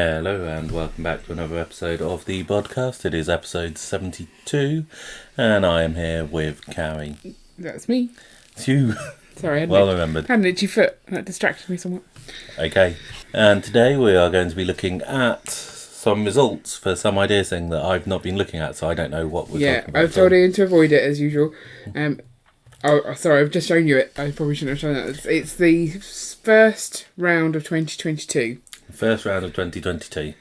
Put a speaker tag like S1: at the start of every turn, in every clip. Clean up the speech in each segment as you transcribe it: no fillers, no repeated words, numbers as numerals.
S1: Hello and welcome back to another episode of the Bodcast. It is episode 72 and I am here with Carrie.
S2: That's me.
S1: It's you.
S2: Sorry,
S1: remembered.
S2: I had an itchy foot. That distracted me somewhat.
S1: Okay, and today we are going to be looking at some results for some ideas thing that I've not been looking at, so I don't know what we're talking about.
S2: I've told Ian to avoid it as usual. Sorry, I've just shown you it. I probably shouldn't have shown that. It's the first round of 2022.
S1: First round of 2022.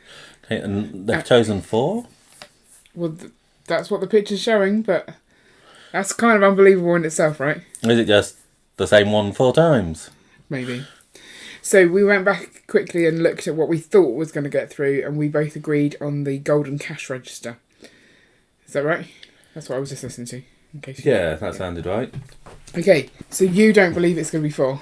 S1: Okay, and they've chosen 4?
S2: Well, that's what the picture's showing, but that's kind of unbelievable in itself, right?
S1: Is it just the same one 4 times?
S2: Maybe. So we went back quickly and looked at what we thought was going to get through, and we both agreed on the golden cash register. Is that right? That's what I was just listening to. In case
S1: That sounded right.
S2: Okay, so you don't believe it's going to be 4?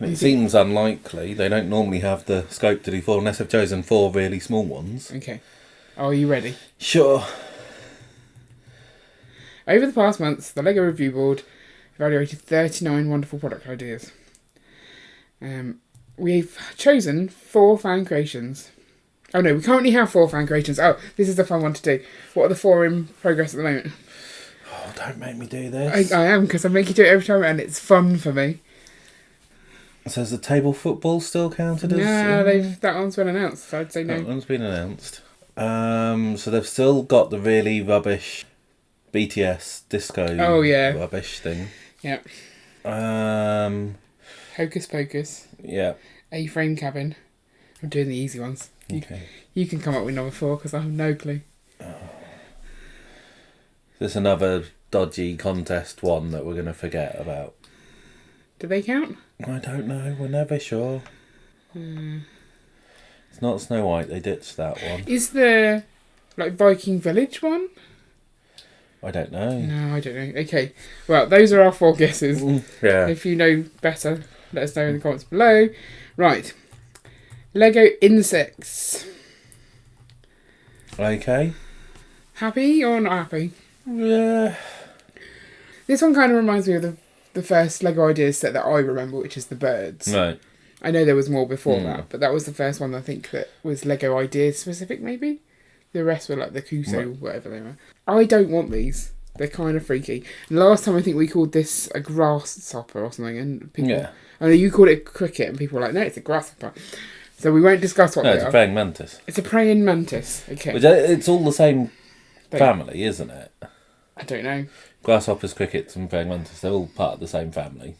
S1: It seems unlikely. They don't normally have the scope to do 4 unless they've chosen 4 really small ones.
S2: Okay. Are you ready?
S1: Sure.
S2: Over the past months, the LEGO Review Board evaluated 39 wonderful product ideas. We've chosen 4 fan creations. Oh no, we currently have 4 fan creations. Oh, this is the fun one to do. What are the 4 in progress at the moment?
S1: Oh, don't make me do this.
S2: I am, because I make you do it every time and it's fun for me.
S1: So has the table football still counted as...
S2: No, that one's been announced, so I'd say no.
S1: That one's been announced. So they've still got the really rubbish BTS disco rubbish thing.
S2: Yep. Hocus Pocus.
S1: Yeah.
S2: A-frame cabin. I'm doing the easy ones.
S1: Okay.
S2: You can come up with number 4 because I have no clue.
S1: There's another dodgy contest one that we're going to forget about.
S2: Do they count?
S1: I don't know. We're never sure. It's not Snow White. They ditched that one.
S2: Is the Viking Village one?
S1: I don't know.
S2: No, I don't know. Okay. Well, those are our 4 guesses.
S1: Yeah.
S2: If you know better, let us know in the comments below. Right. Lego insects.
S1: Okay.
S2: Happy or not happy?
S1: Yeah.
S2: This one kind of reminds me of the first Lego ideas set that I remember, which is the birds.
S1: Right.
S2: I know there was more before that, but that was the first one I think that was Lego ideas specific, maybe. The rest were like the Kuso, whatever they were. I don't want these. They're kind of freaky. And last time I think we called this a grasshopper or something, and people...
S1: Yeah.
S2: I know you called it a cricket, and people were like, no, it's a grasshopper. So we won't discuss what they are.
S1: It's a praying mantis.
S2: It's a praying mantis. Okay.
S1: It's all the same family, isn't it?
S2: I don't know.
S1: Grasshoppers, crickets and praying mantis, they're all part of the same family.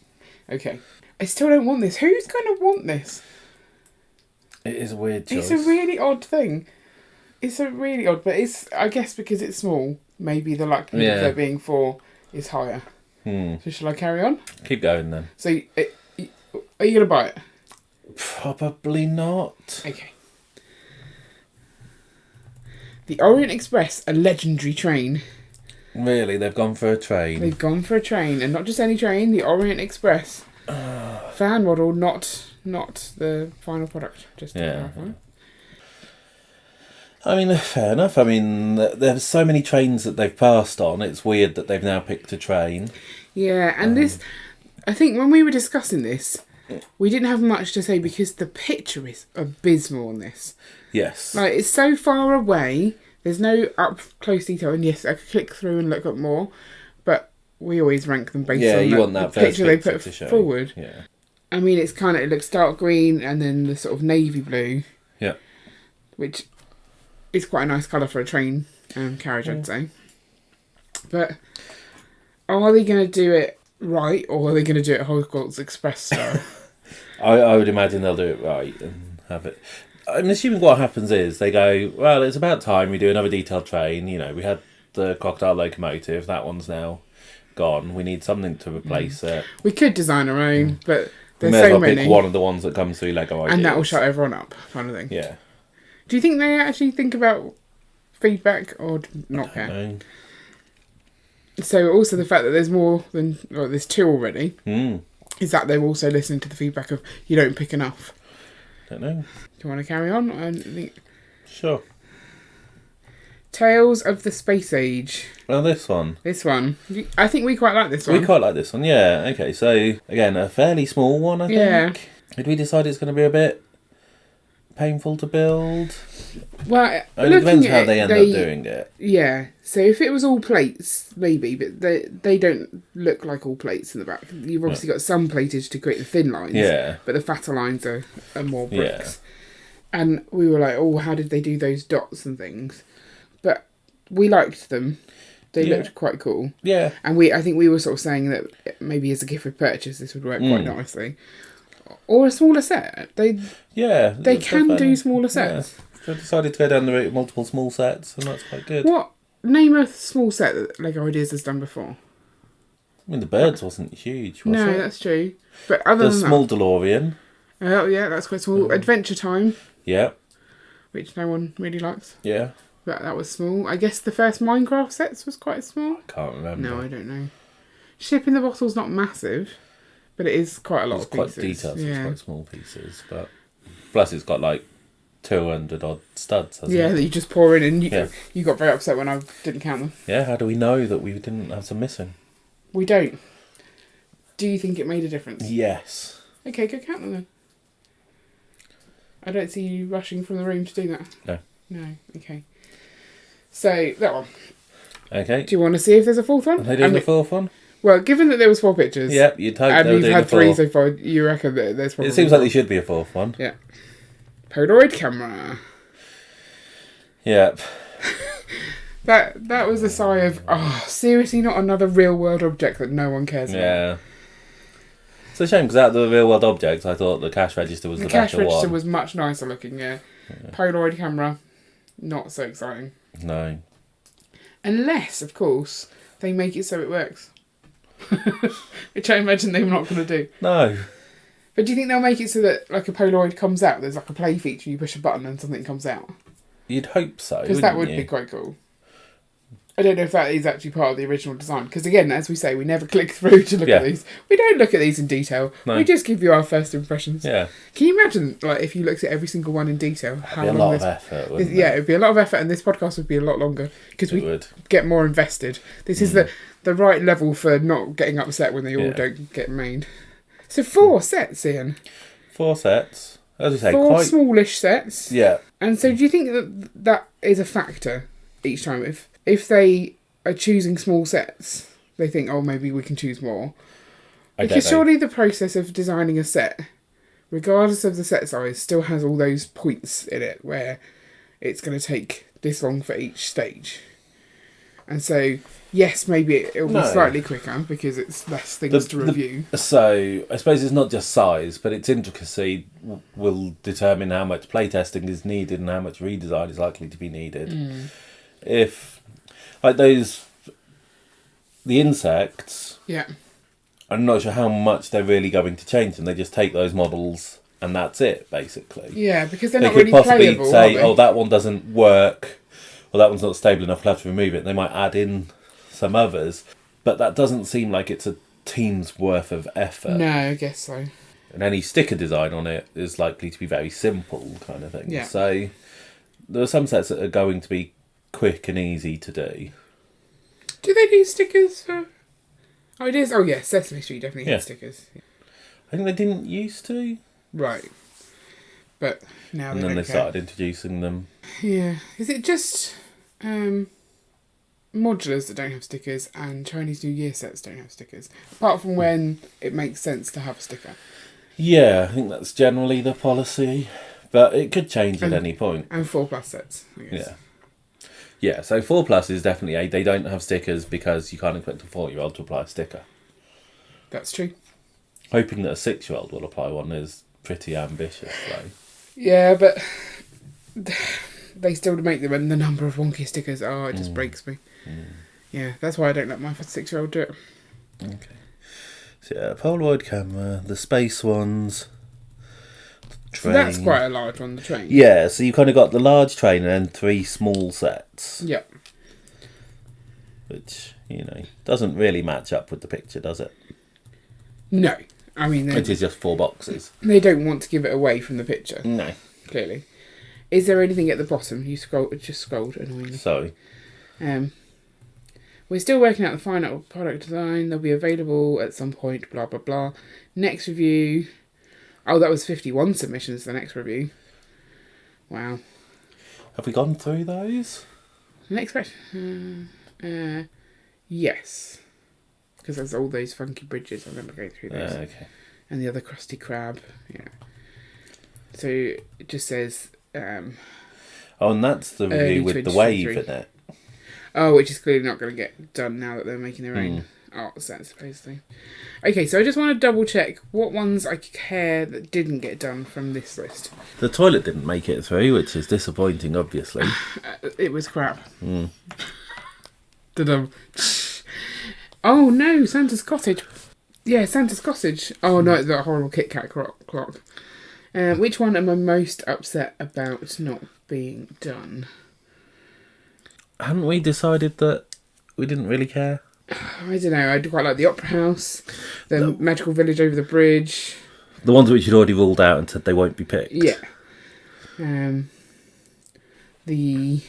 S2: Okay. I still don't want this. Who's going to want this?
S1: It is a weird choice.
S2: It's a really odd thing. It's a really odd, but it's, I guess because it's small, maybe the likelihood of there being 4 is higher. So shall I carry on?
S1: Keep going then.
S2: So, are you going to buy it?
S1: Probably not.
S2: Okay. The Orient Express, a legendary train.
S1: Really, they've gone for a train.
S2: They've gone for a train, and not just any train, the Orient Express. Fan model, not the final product. Just to clarify.
S1: I mean, fair enough. I mean, there's so many trains that they've passed on. It's weird that they've now picked a train.
S2: Yeah, and this, I think when we were discussing this, we didn't have much to say because the picture is abysmal on this.
S1: Yes.
S2: Like, it's so far away. There's no up close detail, and yes, I could click through and look at more, but we always rank them based on the picture they put forward.
S1: Yeah.
S2: I mean, it looks dark green and then the sort of navy blue.
S1: Yeah.
S2: Which is quite a nice colour for a train carriage, I'd say. But are they going to do it right, or are they going to do it Hogwarts Express style?
S1: I would imagine they'll do it right and have it. I'm assuming what happens is they go, well, it's about time we do another detailed train. You know, we had the crocodile locomotive. That one's now gone. We need something to replace it.
S2: We could design our own, but there's
S1: so
S2: many.
S1: Pick one of the ones that comes through Lego Ideas.
S2: And that will shut everyone up, kind of thing.
S1: Yeah.
S2: Do you think they actually think about feedback or not care?
S1: No.
S2: So also the fact that there's more than, well, there's 2 already, is that they're also listening to the feedback of, you don't pick enough.
S1: Don't know.
S2: Do you want to carry on? I think...
S1: Sure.
S2: Tales of the Space Age.
S1: Well, this one.
S2: This one. I think we quite like this one.
S1: We quite like this one, yeah. Okay, so, again, a fairly small one, I think.
S2: Yeah.
S1: Did we decide it's going to be a bit painful to build.
S2: Well,
S1: I mean, it depends how they end up doing it.
S2: Yeah, so if it was all plates, maybe, but they don't look like all plates in the back. You've obviously got some platage to create the thin lines, but the fatter lines are more bricks. Yeah. And we were like, oh, how did they do those dots and things? But we liked them. They looked quite cool. Yeah. And I think we were sort of saying that maybe as a gift with purchase, this would work quite nicely. Or a smaller set. They can do smaller sets.
S1: Yeah. They decided to go down the route of multiple small sets, and that's quite good.
S2: What? Name a small set that Lego Ideas has done before.
S1: I mean, the birds wasn't huge, was it?
S2: No, that's true. But other than
S1: small DeLorean.
S2: Oh, yeah, that's quite small. Adventure Time.
S1: Yeah.
S2: Which no one really likes.
S1: Yeah.
S2: But that was small. I guess the first Minecraft sets was quite small.
S1: I can't remember.
S2: No, I don't know. Ship in the Bottle's not massive, but it is quite a lot of pieces.
S1: It's quite detailed, so it's quite small pieces. But plus it's got like 200 odd studs, hasn't it?
S2: Yeah, that you just pour in, and you got very upset when I didn't count them.
S1: Yeah, how do we know that we didn't have some missing?
S2: We don't. Do you think it made a difference?
S1: Yes.
S2: Okay, go count them then. I don't see you rushing from the room to do that.
S1: No.
S2: No, okay. So, that one.
S1: Okay.
S2: Do you want to see if there's a fourth one?
S1: Are they doing the fourth one?
S2: Well, given that there was 4 pictures...
S1: Yep, you'd hope
S2: and
S1: they were
S2: we've
S1: doing
S2: had
S1: a fourth.
S2: 3 so far, you reckon that there's probably...
S1: It seems like there should be a fourth one.
S2: Yeah. Polaroid camera.
S1: Yep.
S2: That was a sigh of, seriously not another real world object that no one cares about.
S1: Yeah. It's a shame because out of the real world objects, I thought the cash register was the better one.
S2: The cash register was much nicer looking, yeah. Polaroid camera, not so exciting.
S1: No.
S2: Unless, of course, they make it so it works. Which I imagine they're not going to do.
S1: No.
S2: But do you think they'll make it so that, like, a Polaroid comes out, there's like a play feature, you push a button and something comes out?
S1: You'd hope so,
S2: because that would be quite cool. I don't know if that is actually part of the original design. Because again, as we say, we never click through to look at these. We don't look at these in detail. No. We just give you our first impressions. Yeah. Can you imagine, like, if you looked at every single one in detail?
S1: It'd be a lot of effort, wouldn't it?
S2: Yeah, it'd be a lot of effort, and this podcast would be a lot longer because we get more invested. This is the right level for not getting upset when they all don't get made. So 4 sets, Ian.
S1: 4 sets. As you say,
S2: 4 smallish sets.
S1: Yeah.
S2: And so, do you think that is a factor each time? If they are choosing small sets, they think, oh, maybe we can choose more. Because surely the process of designing a set, regardless of the set size, still has all those points in it where it's going to take this long for each stage. And so, yes, maybe it'll be slightly quicker because it's less things to review.
S1: So, I suppose it's not just size, but its intricacy will determine how much playtesting is needed and how much redesign is likely to be needed. If, like the insects, I'm not sure how much they're really going to change them. They just take those models and that's it, basically.
S2: Yeah, because they're not really playable. They could possibly say,
S1: oh, that one doesn't work, or that one's not stable enough, we'll have to remove it. They might add in some others, but that doesn't seem like it's a team's worth of effort.
S2: No, I guess so.
S1: And any sticker design on it is likely to be very simple, kind of thing. Yeah. So there are some sets that are going to be quick and easy to do.
S2: Do they do stickers for Ideas? Oh yeah, Sesame Street definitely had stickers.
S1: I think they didn't used to.
S2: Right. But now
S1: and then they started introducing them.
S2: Yeah. Is it just modulars that don't have stickers and Chinese New Year sets don't have stickers? Apart from when it makes sense to have a sticker.
S1: Yeah, I think that's generally the policy. But it could change at any point.
S2: And 4+ sets, I guess.
S1: Yeah. Yeah, so 4+ is definitely they don't have stickers because you can't expect a 4-year-old to apply a sticker.
S2: That's true.
S1: Hoping that a 6-year-old will apply one is pretty ambitious, though.
S2: Yeah, but they still make them, and the number of wonky stickers, it just breaks me. Yeah, that's why I don't let my 6-year-old do it.
S1: Okay. So yeah, Polaroid camera, the space ones... Train.
S2: So that's quite a large one, the train.
S1: Yeah, so you kind of got the large train and then 3 small sets.
S2: Yep.
S1: Which, doesn't really match up with the picture, does it?
S2: No. I mean...
S1: It is just 4 boxes.
S2: They don't want to give it away from the picture.
S1: No.
S2: Clearly. Is there anything at the bottom? You just scrolled annoyingly.
S1: Sorry.
S2: We're still working out the final product design. They'll be available at some point, blah, blah, blah. Next review... Oh, that was 51 submissions, the next review. Wow.
S1: Have we gone through those?
S2: Next question. Yes. Because there's all those funky bridges. I remember going through those.
S1: Okay.
S2: And the other crusty crab. Yeah. So it just says...
S1: Oh, and that's the review with the wave, isn't it?
S2: Oh, which is clearly not going to get done now that they're making their own art set, supposedly. Okay, so I just want to double check what ones I care that didn't get done from this list.
S1: The toilet didn't make it through, which is disappointing, obviously.
S2: It was crap. Da-dum. Oh no, Santa's Cottage. Yeah, Santa's Cottage. Oh no, it's that horrible Kit Kat clock. Which one am I most upset about not being done?
S1: Hadn't we decided that we didn't really care?
S2: I don't know. I quite like the Opera House, the Magical Village over the bridge.
S1: The ones which you'd already ruled out and said they won't be picked.
S2: Yeah. The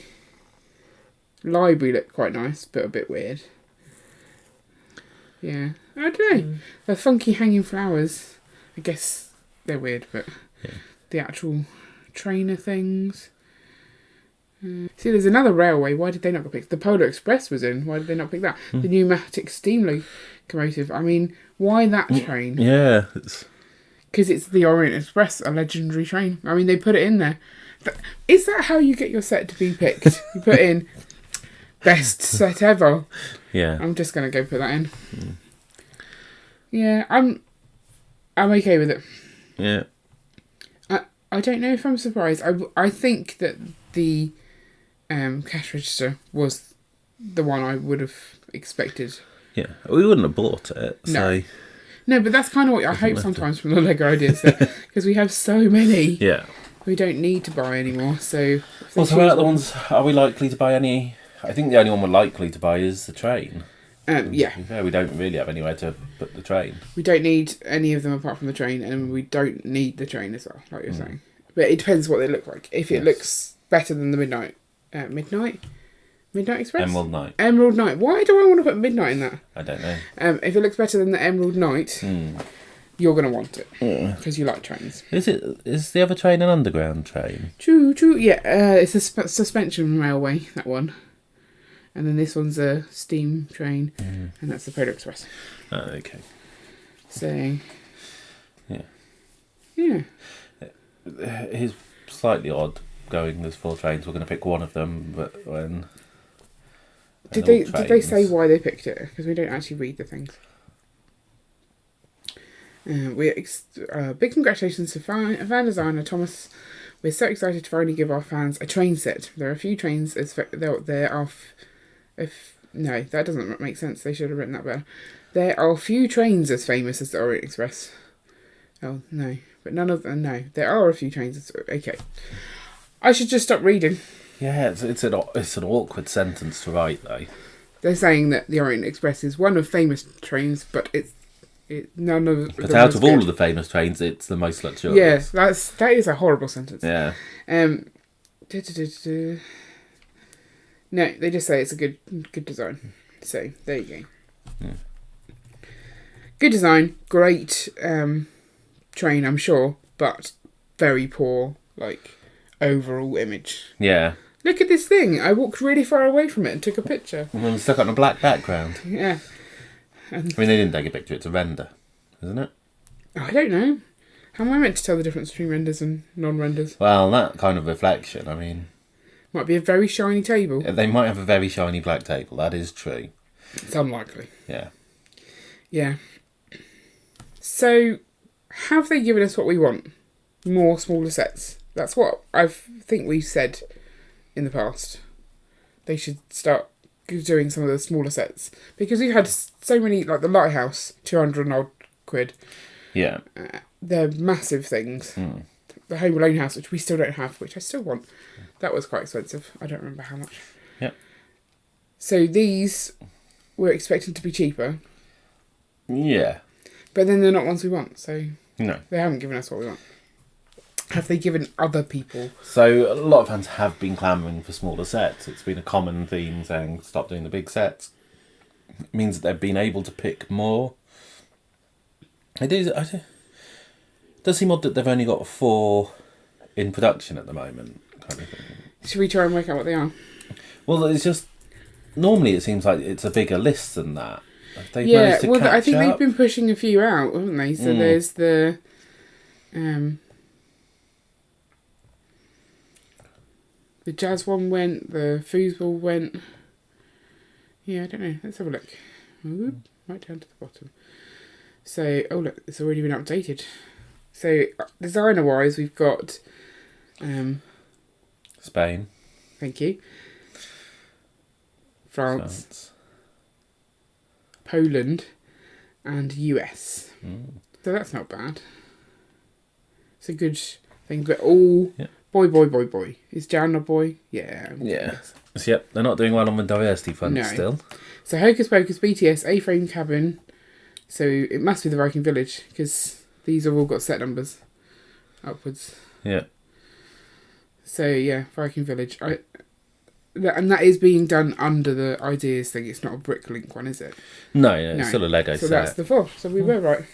S2: library looked quite nice, but a bit weird. Yeah. I don't know. The funky hanging flowers. I guess they're weird, but the actual trainer things. See, there's another railway. Why did they not get picked? The Polar Express was in. Why did they not pick that? The pneumatic steam locomotive. I mean, why that train?
S1: Yeah.
S2: Because it's the Orient Express, a legendary train. I mean, they put it in there. But is that how you get your set to be picked? You put in best set ever.
S1: Yeah.
S2: I'm just going to go put that in. Yeah, I'm okay with it.
S1: Yeah.
S2: I don't know if I'm surprised. I think that the cash register was the one I would have expected.
S1: Yeah, we wouldn't have bought it. So.
S2: No, but that's kind of what I hope sometimes from the Lego ideas, because we have so many.
S1: Yeah.
S2: We don't need to buy anymore. So.
S1: Also, about the ones, are we likely to buy any? I think the only one we're likely to buy is the train.
S2: Yeah.
S1: We don't really have anywhere to put the train.
S2: We don't need any of them apart from the train, and we don't need the train as well, like you're saying. But it depends what they look like. If it looks better than the Midnight Express? Emerald Night. Why do I want to put Midnight in that?
S1: I don't know.
S2: If it looks better than the Emerald Night, you're going to want it. Because you like trains.
S1: Is the other train an underground train?
S2: Choo choo. Yeah, it's a suspension railway, that one. And then this one's a steam train. And that's the Polar Express.
S1: Oh, okay.
S2: So...
S1: Yeah. It's slightly odd going, there's 4 trains, we're going to pick one of them, but when...
S2: Did they say why they picked it? Because we don't actually read the things. Big congratulations to fan designer Thomas. We're so excited to finally give our fans a train set. There are a few trains no, that doesn't make sense. They should have written that better. There are few trains as famous as the Orient Express. Oh, no. But none of them, no. There are a few trains. Okay. I should just stop reading.
S1: Yeah, it's an awkward sentence to write, though.
S2: They're saying that the Orient Express is one of famous trains, but it's none of.
S1: But out of all of the famous trains, it's the most luxurious.
S2: Yeah, that is a horrible sentence.
S1: Yeah.
S2: No, they just say it's a good design. So there you go.
S1: Yeah.
S2: Good design, great train, I'm sure, but very poor, overall image.
S1: Yeah.
S2: Look at this thing. I walked really far away from it and took a picture.
S1: And then stuck on a black background.
S2: Yeah.
S1: I mean, they didn't take a picture, it's a render, isn't it?
S2: I don't know. How am I meant to tell the difference between renders and non-renders?
S1: Well, that kind of reflection, I mean...
S2: Might be a very shiny table.
S1: They might have a very shiny black table, that is true.
S2: It's unlikely.
S1: Yeah.
S2: Yeah. So, have they given us what we want? More smaller sets. That's what I think we've said in the past. They should start doing some of the smaller sets. Because we've had so many, like the Lighthouse, 200 and odd quid.
S1: Yeah.
S2: They're massive things. The Home Alone house, which we still don't have, which I still want. That was quite expensive. I don't remember how much.
S1: Yeah.
S2: So these were expected to be cheaper.
S1: Yeah.
S2: But then they're not ones we want, so...
S1: No.
S2: They haven't given us what we want. Have they given other people?
S1: So a lot of fans have been clamouring for smaller sets. It's been a common theme saying stop doing the big sets. It means that they've been able to pick more. It does seem odd that they've only got 4 in production at the moment. kind of thing.
S2: Should we try and work out what they are?
S1: Well, it's just normally it seems like it's a bigger list than that. They've managed to catch
S2: I think
S1: up.
S2: they've been pushing a few out, haven't they? So there's the jazz one went, the foosball went. Yeah, I don't know. Let's have a look. Ooh, right down to the bottom. So, oh look, it's already been updated. So, designer-wise, we've got...
S1: Spain.
S2: Thank you. France. Poland. And US. So that's not bad. It's a good thing, but all...
S1: Yeah.
S2: Boy. Is Jan a boy? Yeah.
S1: Yeah. So, yep, they're not doing well on the diversity front still.
S2: So Hocus Pocus, BTS, A-Frame Cabin. So it must be the Viking Village, because these have all got set numbers upwards.
S1: Yeah.
S2: So yeah, Viking Village. And that is being done under the ideas thing. It's not a Bricklink one, is it?
S1: No, it's still a Lego set.
S2: So that's the 4. So we were right.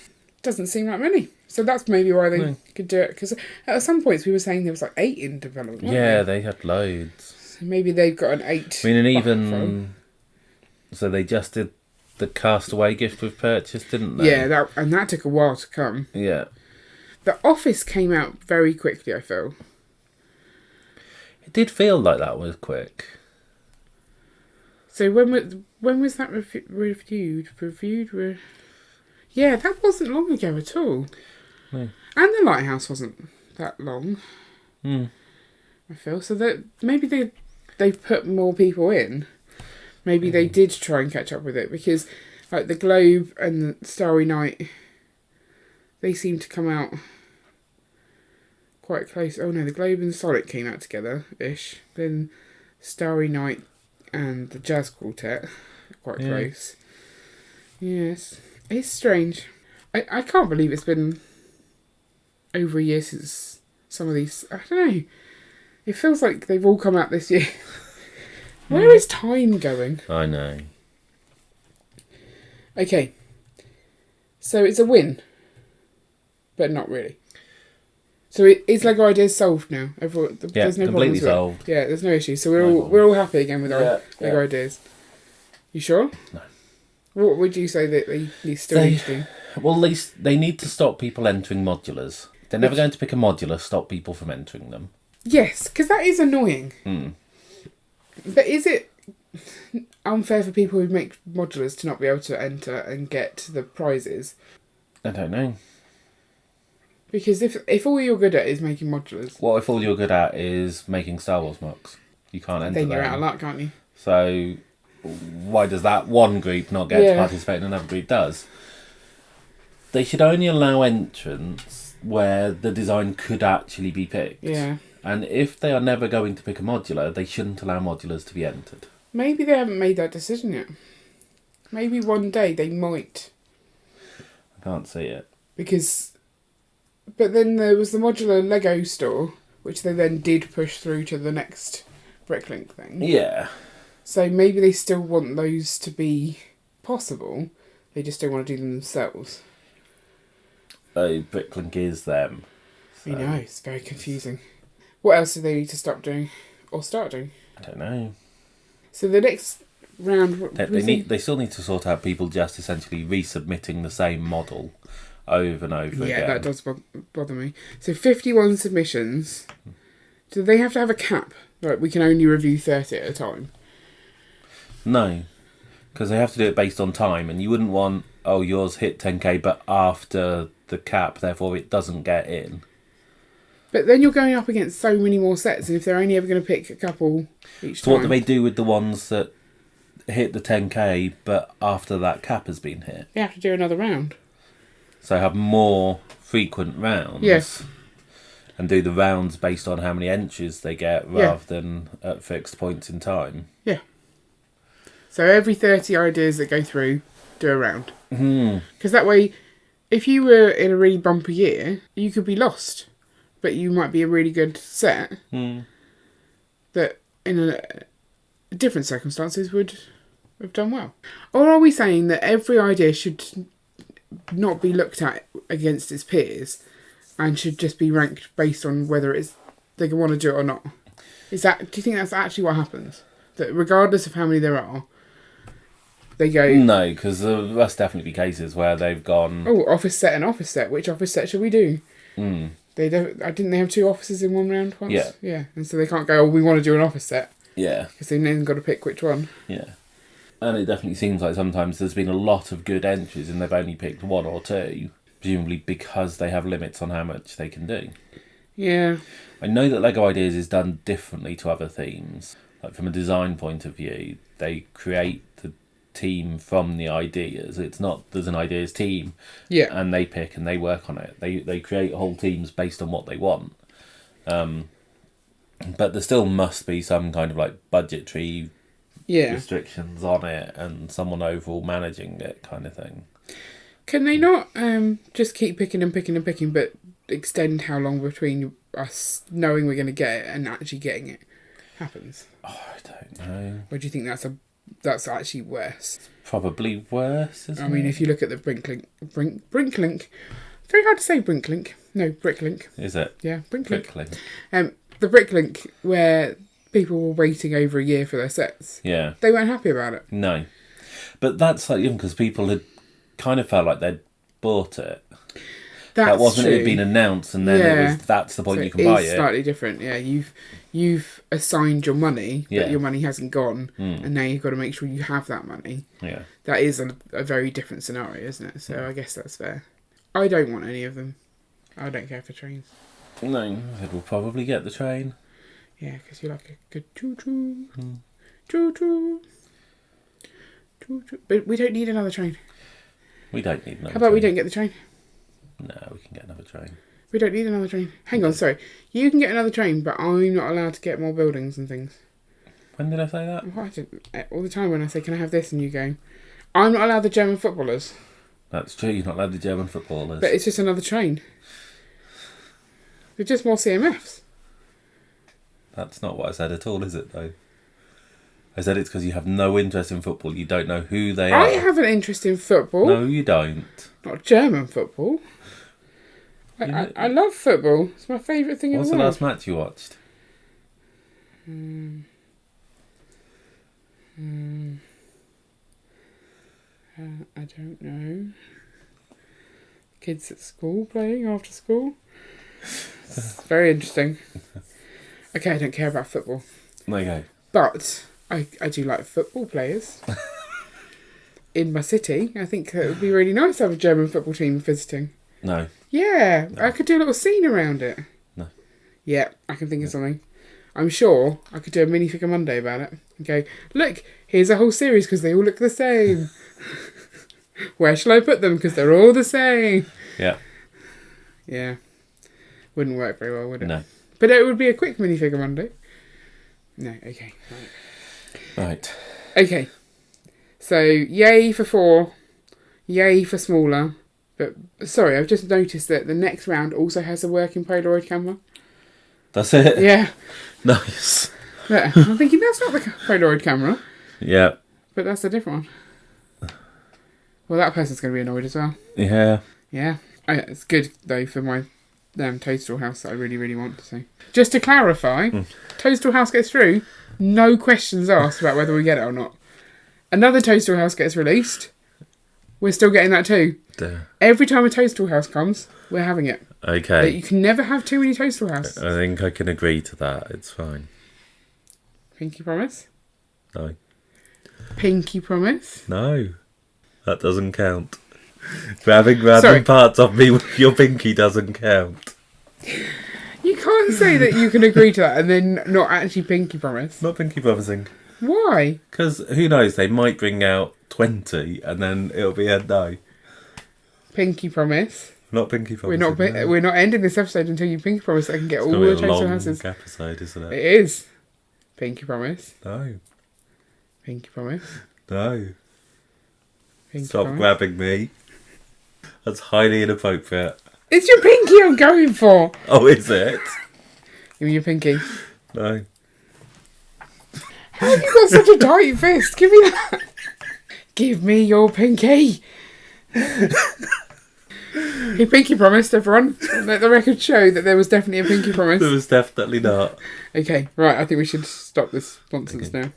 S2: Doesn't seem like many. So that's maybe why they could do it. Because at some points we were saying there was like 8 in development.
S1: Yeah, they had loads.
S2: So maybe they've got an 8.
S1: I mean, and even... So they just did the Castaway gift with purchase, didn't they?
S2: Yeah, that took a while to come.
S1: Yeah.
S2: The Office came out very quickly, I feel.
S1: It did feel like that was quick.
S2: So when was that reviewed? Yeah, that wasn't long ago at all.
S1: No.
S2: And The Lighthouse wasn't that long. I feel so that maybe they've put more people in. Maybe they did try and catch up with it, because like the Globe and the Starry Night, they seem to come out quite close. Oh no, the Globe and Sonic came out together-ish. Then Starry Night and the Jazz Quartet, quite close. Yes, it's strange. I can't believe it's been over a year since some of these... I don't know. It feels like they've all come out this year. Where is time going?
S1: I know.
S2: Okay. So it's a win. But not really. So is Lego Ideas solved now? There's no
S1: completely
S2: problems
S1: solved.
S2: Yeah, there's no issue. So we're all happy again with our Lego Ideas. You sure?
S1: No.
S2: What would you say that they still need to do?
S1: Well, at least they need to stop people entering modulars. They're never going to pick a modular, stop people from entering them.
S2: Yes, because that is annoying. But is it unfair for people who make modulars to not be able to enter and get the prizes?
S1: I don't know.
S2: Because if all you're good at is making modulars...
S1: What if all you're good at is making Star Wars MOCs? You can't enter them.
S2: Then you're out of luck, aren't you?
S1: So why does that one group not get to participate and another group does? They should only allow entrance where the design could actually be picked.
S2: Yeah.
S1: And if they are never going to pick a modular, they shouldn't allow modulars to be entered.
S2: Maybe they haven't made that decision yet. Maybe one day they might.
S1: I can't see it.
S2: But then there was the modular Lego store, which they then did push through to the next Bricklink thing.
S1: Yeah.
S2: So maybe they still want those to be possible. They just don't want to do them themselves.
S1: Oh, Bricklink is them.
S2: So. I know, it's very confusing. What else do they need to stop doing? Or start doing?
S1: I don't know.
S2: So the next round...
S1: They still need to sort out people just essentially resubmitting the same model over and over again.
S2: Yeah, that does bother me. So 51 submissions. Do they have to have a cap? Like, we can only review 30 at a time?
S1: No. Because they have to do it based on time, and you wouldn't want, yours hit 10k, but after the cap, therefore it doesn't get in.
S2: But then you're going up against so many more sets, and if they're only ever going to pick a couple each time...
S1: So what do they do with the ones that hit the 10k, but after that cap has been hit?
S2: They have to do another round.
S1: So have more frequent rounds.
S2: Yes.
S1: And do the rounds based on how many entries they get, rather than at fixed points in time.
S2: Yeah. So every 30 ideas that go through, do a round. Because that way, if you were in a really bumper year, you could be lost. But you might be a really good set that in different circumstances would have done well. Or are we saying that every idea should not be looked at against its peers and should just be ranked based on whether they want to do it or not? Do you think that's actually what happens? That regardless of how many there are, they go...
S1: No, because there must definitely be cases where they've gone...
S2: Oh, office set and office set. Which office set should we do?
S1: Mm.
S2: Didn't they have 2 offices in one round once?
S1: Yeah.
S2: Yeah, and so they can't go, we want to do an office set.
S1: Yeah.
S2: Because they've then got to pick which one.
S1: Yeah. And it definitely seems like sometimes there's been a lot of good entries and they've only picked 1 or 2, presumably because they have limits on how much they can do.
S2: Yeah.
S1: I know that LEGO Ideas is done differently to other themes. Like from a design point of view, they create the team from the ideas. It's not there's an ideas team, and they pick and they work on it. They create whole teams based on what they want. But there still must be some kind of like budgetary restrictions on it and someone overall managing it kind of thing.
S2: Can they not just keep picking and picking and picking, but extend how long between us knowing we're going to get it and actually getting it happens?
S1: Oh, I don't know.
S2: Or do you think that's actually worse?
S1: Probably worse, isn't it?
S2: I mean, if you look at the Brinklink... Very hard to say Brinklink. No, Bricklink.
S1: Is it?
S2: Yeah, Brinklink.
S1: Bricklink.
S2: The Bricklink, where people were waiting over a year for their sets.
S1: Yeah.
S2: They weren't happy about it.
S1: No. But that's like, even because people had kind of felt like they'd bought it. That wasn't
S2: true.
S1: It had been announced and then it was that's the point
S2: so
S1: you can buy it.
S2: It's slightly different. Yeah, you've assigned your money, but your money hasn't gone, and now you've got to make sure you have that money.
S1: Yeah.
S2: That is a very different scenario, isn't it? So I guess that's fair. I don't want any of them. I don't care for trains.
S1: No, we'll probably get the train.
S2: Yeah, because you like a good choo-choo. Choo-choo. Choo-choo. But we don't need another train.
S1: We don't need another
S2: How about
S1: train.
S2: we don't get the train?
S1: No, we can get another train.
S2: We don't need another train. Hang on, sorry. You can get another train, but I'm not allowed to get more buildings and things.
S1: When did I say that?
S2: All the time when I say, can I have this? And you go, I'm not allowed the German footballers.
S1: That's true, you're not allowed the German footballers.
S2: But it's just another train. They're just more CMFs.
S1: That's not what I said at all, is it, though? I said it's because you have no interest in football. You don't know who they are.
S2: I have an interest in football.
S1: No, you don't.
S2: Not German football. I love football. It's my favourite thing in the world.
S1: What's the last match you watched?
S2: I don't know. Kids at school playing after school. It's very interesting. Okay, I don't care about football.
S1: Okay.
S2: But I do like football players. In my city, I think it would be really nice to have a German football team visiting.
S1: No.
S2: Yeah, no. I could do a little scene around it.
S1: No.
S2: Yeah, I can think of something. I'm sure I could do a minifigure Monday about it. And go, look, here's a whole series because they all look the same. Where shall I put them? Because they're all the same.
S1: Yeah.
S2: Yeah. Wouldn't work very well, would it?
S1: No.
S2: But it would be a quick minifigure Monday. No, okay.
S1: Right.
S2: Okay. So, yay for 4. Yay for smaller. But, sorry, I've just noticed that the next round also has a working Polaroid camera.
S1: That's it?
S2: Yeah.
S1: Nice.
S2: Yeah. I'm thinking that's not the Polaroid camera.
S1: Yeah.
S2: But that's a different one. Well, that person's going to be annoyed as well.
S1: Yeah.
S2: Yeah. It's good, though, for my Toadstool house that I really, really want to see. Just to clarify, Toadstool house gets through, no questions asked about whether we get it or not. Another Toadstool house gets released, we're still getting that too.
S1: Duh.
S2: Every time a Toadstool house comes, we're having it.
S1: Okay.
S2: But you can never have too many Toadstool houses.
S1: I think I can agree to that. It's fine.
S2: Pinky promise?
S1: No.
S2: Pinky promise?
S1: No. That doesn't count. Grabbing random parts of me with your pinky doesn't count.
S2: You can't say that you can agree to that and then not actually pinky promise.
S1: Not pinky promising.
S2: Why?
S1: Because who knows, they might bring out 20 and then it'll be a no.
S2: Pinky promise.
S1: Not pinky promising.
S2: We're not ending this episode until you pinky promise that I can get all the Toadstool houses.
S1: It's going to be a long episode, isn't it?
S2: It is. Pinky promise.
S1: No.
S2: Pinky promise.
S1: No.
S2: Pinky
S1: Stop
S2: promise.
S1: grabbing me. That's highly inappropriate.
S2: It's your pinky I'm going for.
S1: Oh, is it?
S2: Give me your pinky.
S1: No.
S2: How have you got such a tight fist? Give me that. Give me your pinky. He pinky promised, everyone. Let the record show that there was definitely a pinky promise.
S1: There was definitely not.
S2: Okay, right, I think we should stop this nonsense now.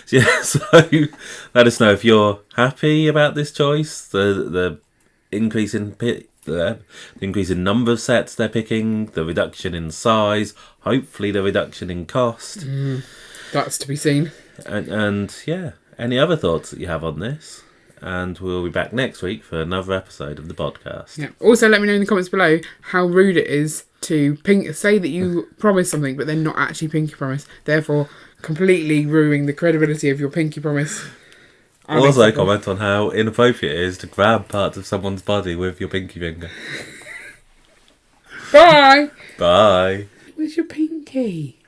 S1: Yeah, so let us know if you're happy about this choice, the increase in the increase in number of sets they're picking, the reduction in size, hopefully the reduction in cost.
S2: That's to be seen.
S1: And yeah, any other thoughts that you have on this? And we'll be back next week for another episode of the podcast.
S2: Yeah. Also, let me know in the comments below how rude it is to say that you promise something, but then not actually pinky promise. Therefore, completely ruining the credibility of your pinky promise.
S1: Also, comment on how inappropriate it is to grab parts of someone's body with your pinky finger.
S2: Bye.
S1: Bye.
S2: Where's your pinky?